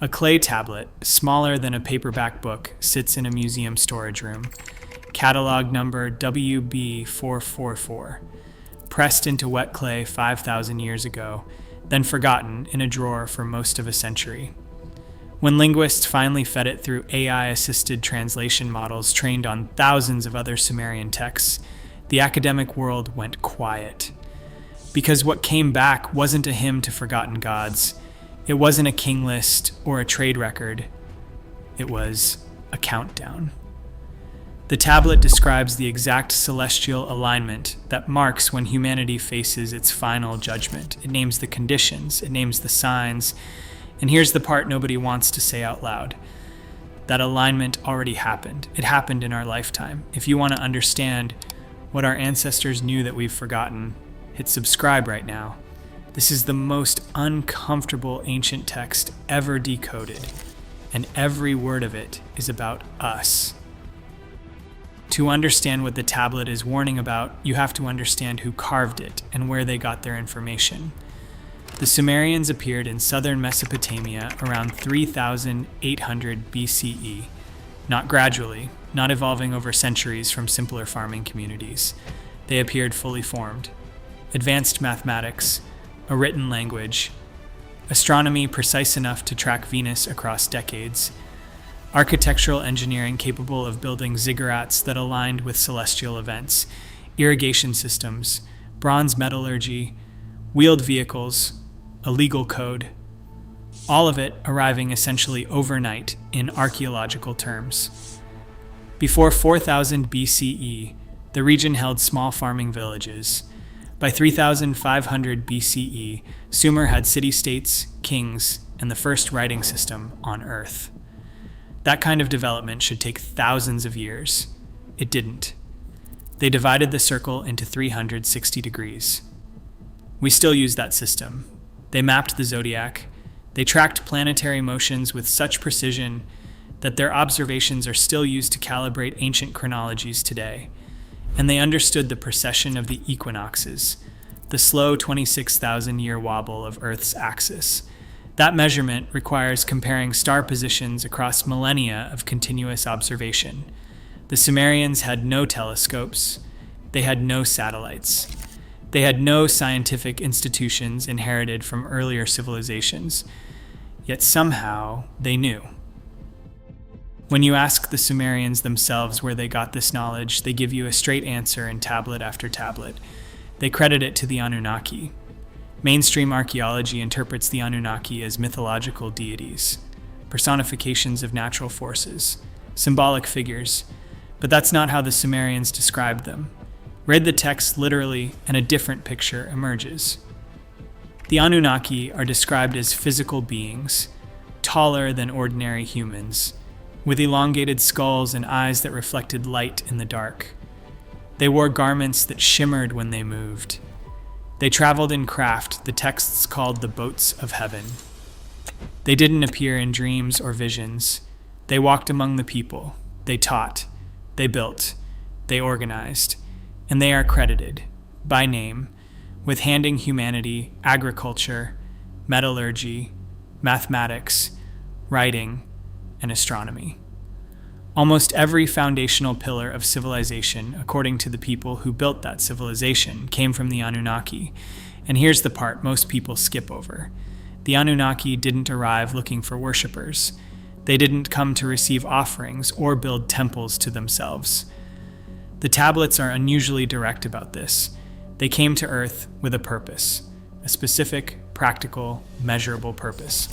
A clay tablet, smaller than a paperback book, sits in a museum storage room. Catalog number WB444. Pressed into wet clay 5,000 years ago, then forgotten in a drawer for most of a century. When linguists finally fed it through AI-assisted translation models trained on thousands of other Sumerian texts, the academic world went quiet. Because what came back wasn't a hymn to forgotten gods. It wasn't a king list or a trade record. It was a countdown. The tablet describes the exact celestial alignment that marks when humanity faces its final judgment. It names the conditions, it names the signs, and here's the part nobody wants to say out loud. That alignment already happened. It happened in our lifetime. If you want to understand what our ancestors knew that we've forgotten, hit subscribe right now. This is the most uncomfortable ancient text ever decoded, and every word of it is about us. To understand what the tablet is warning about, you have to understand who carved it and where they got their information. The Sumerians appeared in southern Mesopotamia around 3,800 BCE, not gradually, not evolving over centuries from simpler farming communities. They appeared fully formed. Advanced mathematics, a written language, astronomy precise enough to track Venus across decades, architectural engineering capable of building ziggurats that aligned with celestial events, irrigation systems, bronze metallurgy, wheeled vehicles, a legal code, all of it arriving essentially overnight in archaeological terms. Before 4000 BCE, the region held small farming villages. By 3500 BCE, Sumer had city-states, kings, and the first writing system on Earth. That kind of development should take thousands of years. It didn't. They divided the circle into 360 degrees. We still use that system. They mapped the zodiac. They tracked planetary motions with such precision that their observations are still used to calibrate ancient chronologies today. And they understood the precession of the equinoxes, the slow 26,000-year wobble of Earth's axis. That measurement requires comparing star positions across millennia of continuous observation. The Sumerians had no telescopes. They had no satellites. They had no scientific institutions inherited from earlier civilizations. Yet somehow they knew. When you ask the Sumerians themselves where they got this knowledge, they give you a straight answer in tablet after tablet. They credit it to the Anunnaki. Mainstream archaeology interprets the Anunnaki as mythological deities, personifications of natural forces, symbolic figures, but that's not how the Sumerians described them. Read the text literally, and a different picture emerges. The Anunnaki are described as physical beings, taller than ordinary humans, with elongated skulls and eyes that reflected light in the dark. They wore garments that shimmered when they moved. They traveled in craft the texts called the boats of heaven. They didn't appear in dreams or visions. They walked among the people. They taught. They built. They organized. And they are credited, by name, with handing humanity agriculture, metallurgy, mathematics, writing, and astronomy. Almost every foundational pillar of civilization, according to the people who built that civilization, came from the Anunnaki. And here's the part most people skip over. The Anunnaki didn't arrive looking for worshippers. They didn't come to receive offerings or build temples to themselves. The tablets are unusually direct about this. They came to Earth with a purpose, a specific, practical, measurable purpose.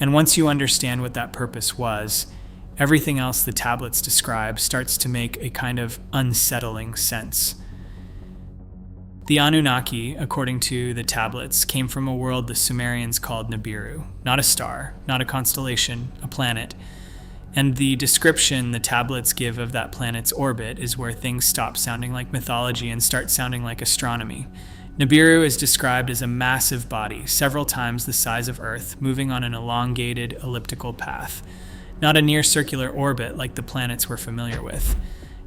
And once you understand what that purpose was, everything else the tablets describe starts to make a kind of unsettling sense. The Anunnaki, according to the tablets, came from a world the Sumerians called Nibiru, not a star, not a constellation, a planet. And the description the tablets give of that planet's orbit is where things stop sounding like mythology and start sounding like astronomy. Nibiru is described as a massive body, several times the size of Earth, moving on an elongated elliptical path. Not a near-circular orbit like the planets we're familiar with.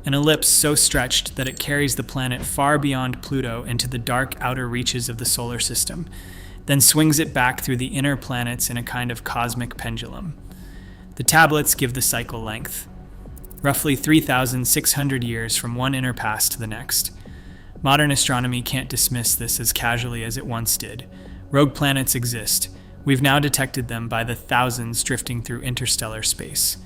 An ellipse so stretched that it carries the planet far beyond Pluto into the dark outer reaches of the solar system. then swings it back through the inner planets in a kind of cosmic pendulum. The tablets give the cycle length, roughly 3,600 years from one inner pass to the next. Modern astronomy can't dismiss this as casually as it once did. Rogue planets exist. We've now detected them by the thousands drifting through interstellar space.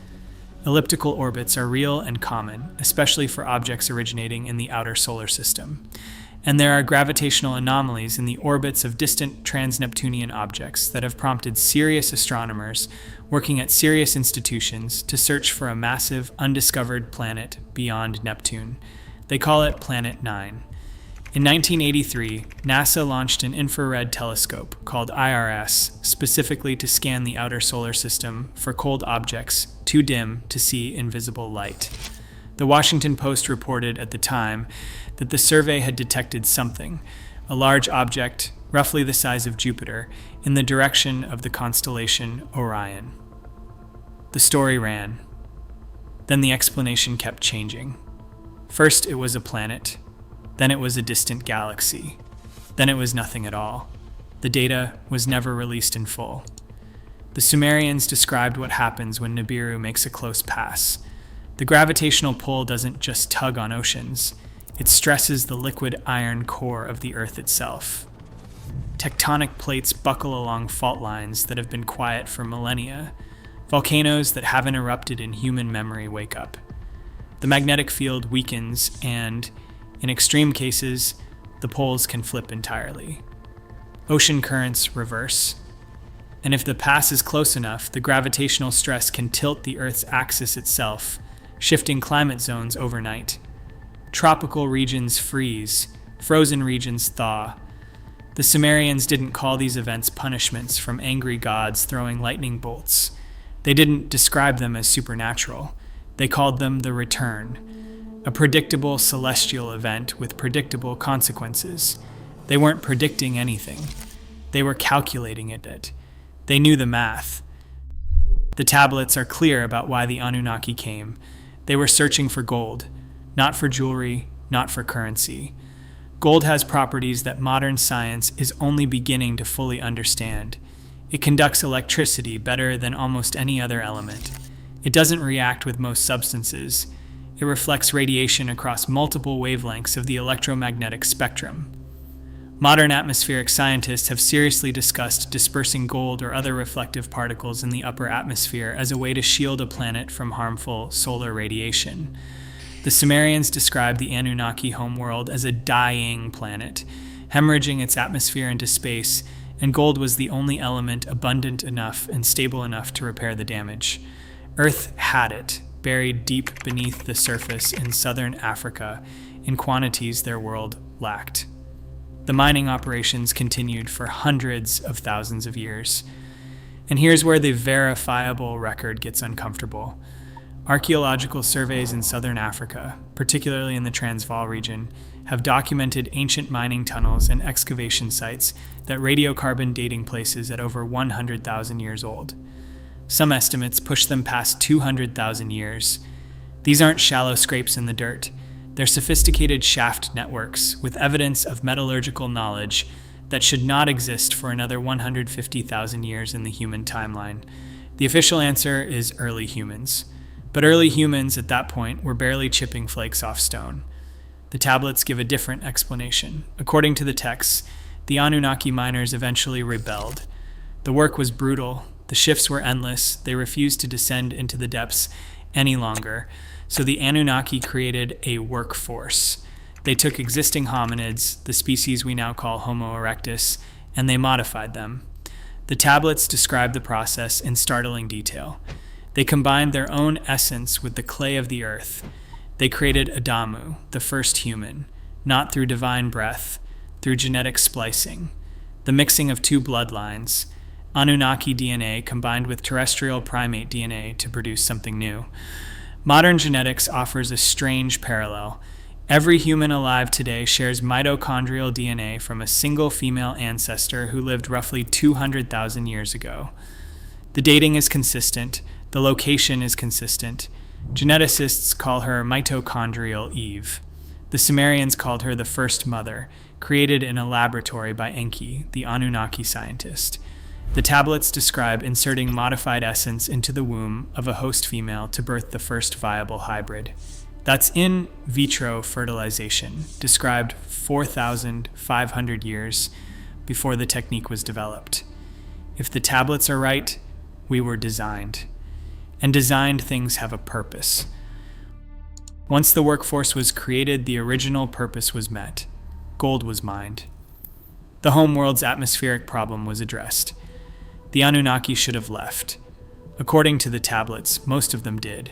Elliptical orbits are real and common, especially for objects originating in the outer solar system. And there are gravitational anomalies in the orbits of distant trans-Neptunian objects that have prompted serious astronomers working at serious institutions to search for a massive, undiscovered planet beyond Neptune. They call it Planet 9. In 1983, NASA launched an infrared telescope called IRS specifically to scan the outer solar system for cold objects too dim to see invisible light. The Washington Post reported at the time that the survey had detected something, a large object, roughly the size of Jupiter, in the direction of the constellation Orion. The story ran. Then the explanation kept changing. First it was a planet, then it was a distant galaxy, then it was nothing at all. The data was never released in full. The Sumerians described what happens when Nibiru makes a close pass. The gravitational pull doesn't just tug on oceans, it stresses the liquid iron core of the Earth itself. Tectonic plates buckle along fault lines that have been quiet for millennia. Volcanoes that haven't erupted in human memory wake up. The magnetic field weakens and, in extreme cases, the poles can flip entirely. Ocean currents reverse. And if the pass is close enough, the gravitational stress can tilt the Earth's axis itself, shifting climate zones overnight. Tropical regions freeze, frozen regions thaw. The Sumerians didn't call these events punishments from angry gods throwing lightning bolts. They didn't describe them as supernatural. They called them the return, a predictable celestial event with predictable consequences. They weren't predicting anything. They were calculating it. They knew the math. The tablets are clear about why the Anunnaki came. They were searching for gold, not for jewelry, not for currency. Gold has properties that modern science is only beginning to fully understand. It conducts electricity better than almost any other element. It doesn't react with most substances. It reflects radiation across multiple wavelengths of the electromagnetic spectrum. Modern atmospheric scientists have seriously discussed dispersing gold or other reflective particles in the upper atmosphere as a way to shield a planet from harmful solar radiation. The Sumerians described the Anunnaki homeworld as a dying planet, hemorrhaging its atmosphere into space, and gold was the only element abundant enough and stable enough to repair the damage. Earth had it, buried deep beneath the surface in southern Africa, in quantities their world lacked. The mining operations continued for hundreds of thousands of years. And here's where the verifiable record gets uncomfortable. Archaeological surveys in southern Africa, particularly in the Transvaal region, have documented ancient mining tunnels and excavation sites that radiocarbon dating places at over 100,000 years old. Some estimates push them past 200,000 years. These aren't shallow scrapes in the dirt. They're sophisticated shaft networks with evidence of metallurgical knowledge that should not exist for another 150,000 years in the human timeline. The official answer is early humans. But early humans at that point were barely chipping flakes off stone. The tablets give a different explanation. According to the texts, the Anunnaki miners eventually rebelled. The work was brutal. The shifts were endless. They refused to descend into the depths any longer. So the Anunnaki created a workforce. They took existing hominids, the species we now call Homo erectus, and they modified them. The tablets describe the process in startling detail. They combined their own essence with the clay of the earth. They created Adamu, the first human, not through divine breath, through genetic splicing, the mixing of two bloodlines, Anunnaki DNA combined with terrestrial primate DNA to produce something new. Modern genetics offers a strange parallel. Every human alive today shares mitochondrial DNA from a single female ancestor who lived roughly 200,000 years ago. The dating is consistent. The location is consistent. Geneticists call her mitochondrial Eve. The Sumerians called her the first mother, created in a laboratory by Enki, the Anunnaki scientist. The tablets describe inserting modified essence into the womb of a host female to birth the first viable hybrid. That's in vitro fertilization, described 4,500 years before the technique was developed. If the tablets are right, we were designed. And designed things have a purpose. Once the workforce was created, the original purpose was met. Gold was mined. The homeworld's atmospheric problem was addressed. The Anunnaki should have left. According to the tablets, most of them did.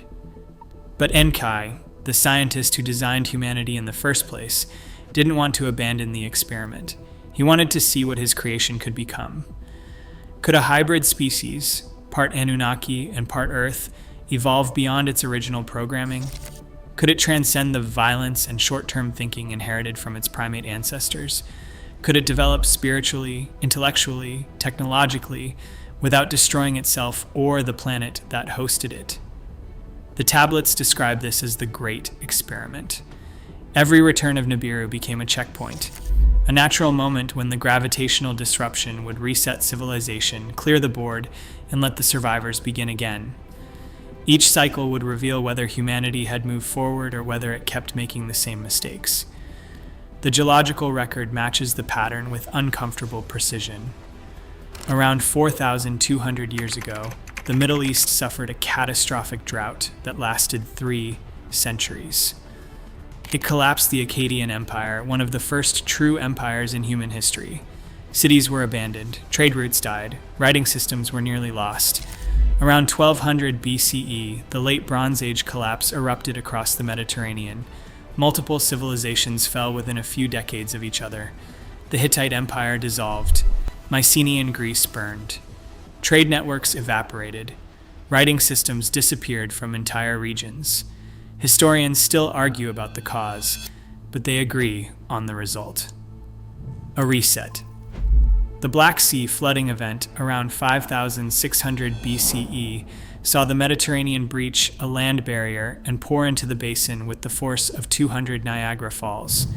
But Enki, the scientist who designed humanity in the first place, didn't want to abandon the experiment. He wanted to see what his creation could become. Could a hybrid species, part Anunnaki and part Earth, evolve beyond its original programming? Could it transcend the violence and short-term thinking inherited from its primate ancestors? Could it develop spiritually, intellectually, technologically, without destroying itself or the planet that hosted it? The tablets describe this as the Great Experiment. Every return of Nibiru became a checkpoint, a natural moment when the gravitational disruption would reset civilization, clear the board, and let the survivors begin again. Each cycle would reveal whether humanity had moved forward or whether it kept making the same mistakes. The geological record matches the pattern with uncomfortable precision. Around 4,200 years ago, the Middle East suffered a catastrophic drought that lasted 3 centuries. It collapsed the Akkadian Empire, one of the first true empires in human history. Cities were abandoned, trade routes died, writing systems were nearly lost. Around 1200 BCE, the Late Bronze Age collapse erupted across the Mediterranean. Multiple civilizations fell within a few decades of each other. The Hittite Empire dissolved. Mycenaean Greece burned. Trade networks evaporated. Writing systems disappeared from entire regions. Historians still argue about the cause, but they agree on the result. A reset. The Black Sea flooding event around 5600 BCE saw the Mediterranean breach a land barrier and pour into the basin with the force of 200 Niagara Falls.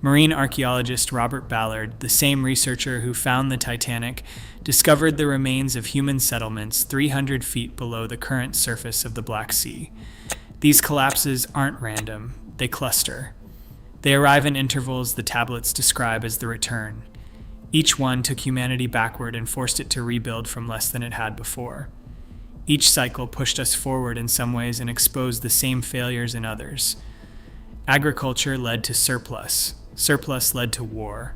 Marine archaeologist Robert Ballard, the same researcher who found the Titanic, discovered the remains of human settlements 300 feet below the current surface of the Black Sea. These collapses aren't random, they cluster. They arrive in intervals the tablets describe as the return. Each one took humanity backward and forced it to rebuild from less than it had before. Each cycle pushed us forward in some ways and exposed the same failures in others. Agriculture led to surplus. Surplus led to war.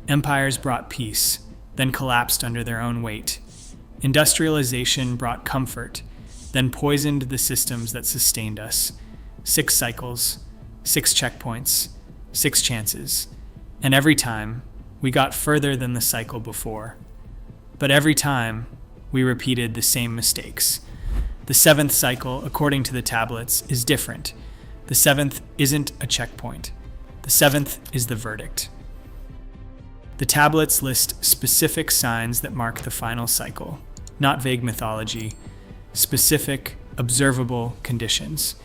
Empires brought peace, then collapsed under their own weight. Industrialization brought comfort, then poisoned the systems that sustained us. 6 cycles, 6 checkpoints, 6 chances. And every time, we got further than the cycle before. But every time, we repeated the same mistakes. The 7th cycle, according to the tablets, is different. The 7th isn't a checkpoint. The 7th is the verdict. The tablets list specific signs that mark the final cycle, not vague mythology, specific, observable conditions.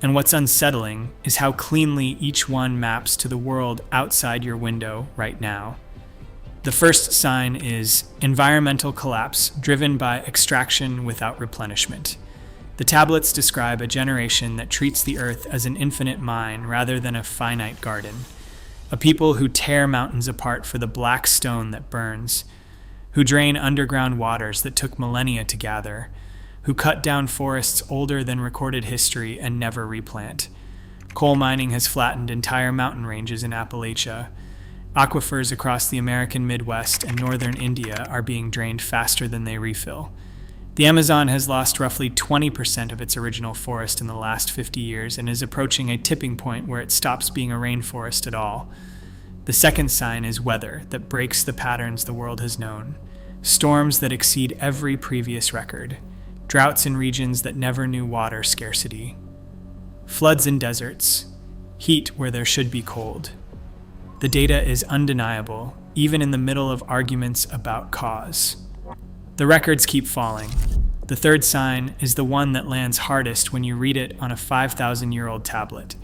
And what's unsettling is how cleanly each one maps to the world outside your window right now. The first sign is environmental collapse driven by extraction without replenishment. The tablets describe a generation that treats the earth as an infinite mine rather than a finite garden. A people who tear mountains apart for the black stone that burns, who drain underground waters that took millennia to gather, who cut down forests older than recorded history and never replant. Coal mining has flattened entire mountain ranges in Appalachia. Aquifers across the American Midwest and northern India are being drained faster than they refill. The Amazon has lost roughly 20% of its original forest in the last 50 years and is approaching a tipping point where it stops being a rainforest at all. The second sign is weather that breaks the patterns the world has known. Storms that exceed every previous record. Droughts in regions that never knew water scarcity. Floods in deserts. Heat where there should be cold. The data is undeniable, even in the middle of arguments about cause. The records keep falling. The third sign is the one that lands hardest when you read it on a 5,000-year-old tablet.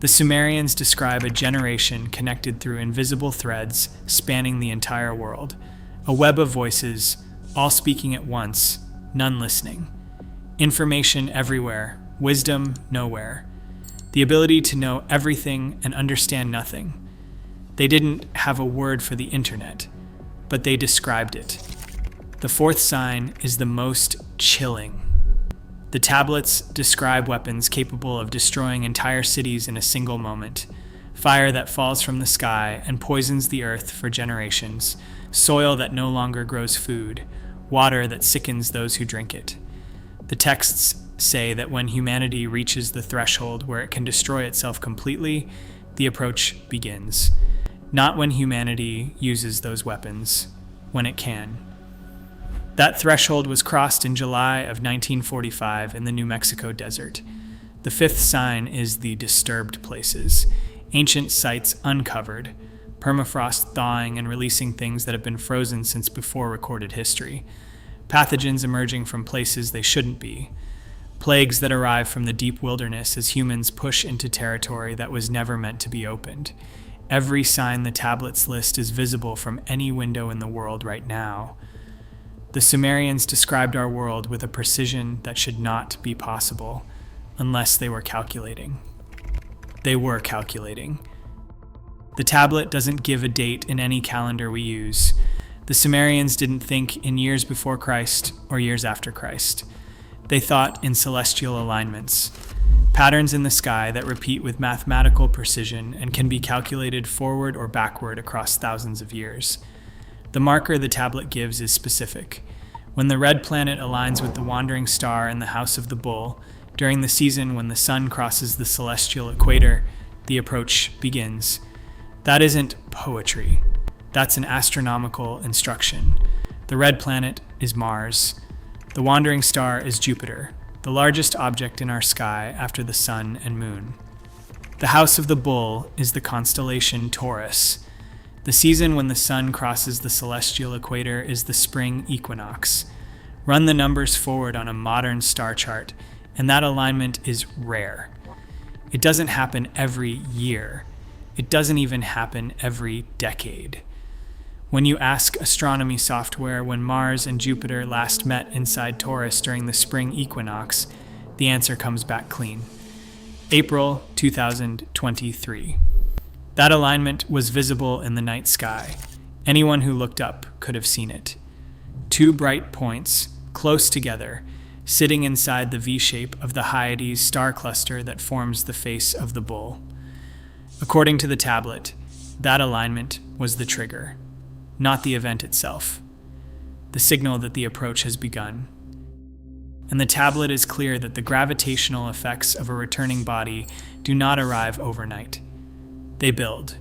The Sumerians describe a generation connected through invisible threads spanning the entire world, a web of voices, all speaking at once, none listening. Information everywhere, wisdom nowhere. The ability to know everything and understand nothing. They didn't have a word for the internet, but they described it. The fourth sign is the most chilling. The tablets describe weapons capable of destroying entire cities in a single moment. Fire that falls from the sky and poisons the earth for generations. Soil that no longer grows food. Water that sickens those who drink it. The texts say that when humanity reaches the threshold where it can destroy itself completely, the approach begins. Not when humanity uses those weapons, when it can. That threshold was crossed in July of 1945 in the New Mexico desert. The fifth sign is the disturbed places, ancient sites uncovered, permafrost thawing and releasing things that have been frozen since before recorded history, pathogens emerging from places they shouldn't be, plagues that arrive from the deep wilderness as humans push into territory that was never meant to be opened. Every sign the tablets list is visible from any window in the world right now. The Sumerians described our world with a precision that should not be possible unless they were calculating. They were calculating. The tablet doesn't give a date in any calendar we use. The Sumerians didn't think in years before Christ or years after Christ. They thought in celestial alignments, patterns in the sky that repeat with mathematical precision and can be calculated forward or backward across thousands of years. The marker the tablet gives is specific. When the red planet aligns with the wandering star in the house of the bull, during the season when the sun crosses the celestial equator, the approach begins. That isn't poetry. That's an astronomical instruction. The red planet is Mars. The wandering star is Jupiter, the largest object in our sky after the sun and moon. The house of the bull is the constellation Taurus. The season when the sun crosses the celestial equator is the spring equinox. Run the numbers forward on a modern star chart, and that alignment is rare. It doesn't happen every year. It doesn't even happen every decade. When you ask astronomy software when Mars and Jupiter last met inside Taurus during the spring equinox, the answer comes back clean. April 2023. That alignment was visible in the night sky. Anyone who looked up could have seen it. Two bright points, close together, sitting inside the V-shape of the Hyades star cluster that forms the face of the bull. According to the tablet, that alignment was the trigger, not the event itself, the signal that the approach has begun. And the tablet is clear that the gravitational effects of a returning body do not arrive overnight. They build,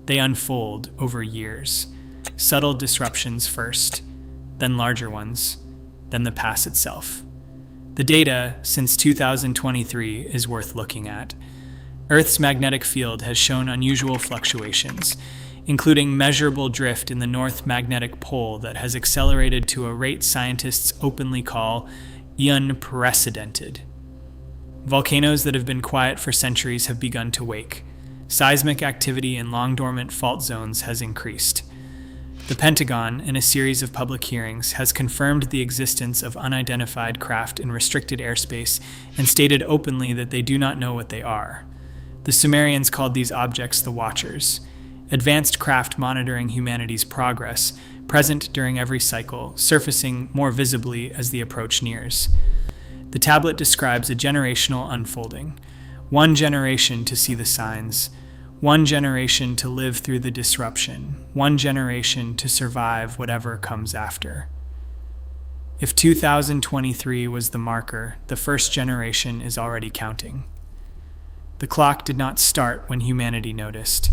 they unfold over years. Subtle disruptions first, then larger ones, then the pass itself. The data since 2023 is worth looking at. Earth's magnetic field has shown unusual fluctuations, including measurable drift in the North Magnetic Pole that has accelerated to a rate scientists openly call unprecedented. Volcanoes that have been quiet for centuries have begun to wake. Seismic activity in long-dormant fault zones has increased. The Pentagon, in a series of public hearings, has confirmed the existence of unidentified craft in restricted airspace and stated openly that they do not know what they are. The Sumerians called these objects the Watchers, advanced craft monitoring humanity's progress, present during every cycle, surfacing more visibly as the approach nears. The tablet describes a generational unfolding. One generation to see the signs, one generation to live through the disruption, one generation to survive whatever comes after. If 2023 was the marker, the first generation is already counting. The clock did not start when humanity noticed.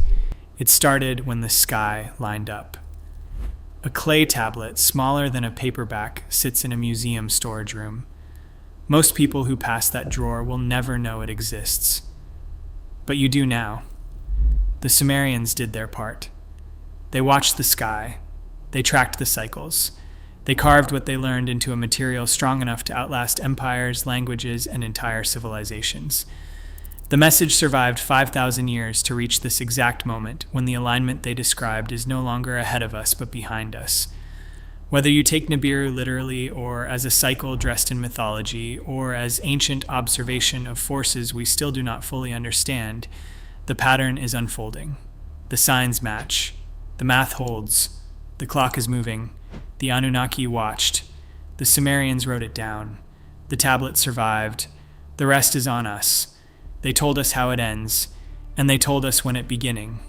It started when the sky lined up. A clay tablet, smaller than a paperback, sits in a museum storage room. Most people who pass that drawer will never know it exists. But you do now. The Sumerians did their part. They watched the sky. They tracked the cycles. They carved what they learned into a material strong enough to outlast empires, languages, and entire civilizations. The message survived 5,000 years to reach this exact moment when the alignment they described is no longer ahead of us but behind us. Whether you take Nibiru literally or as a cycle dressed in mythology or as ancient observation of forces we still do not fully understand, the pattern is unfolding. The signs match. The math holds. The clock is moving. The Anunnaki watched. The Sumerians wrote it down. The tablet survived. The rest is on us. They told us how it ends, and they told us when it beginning.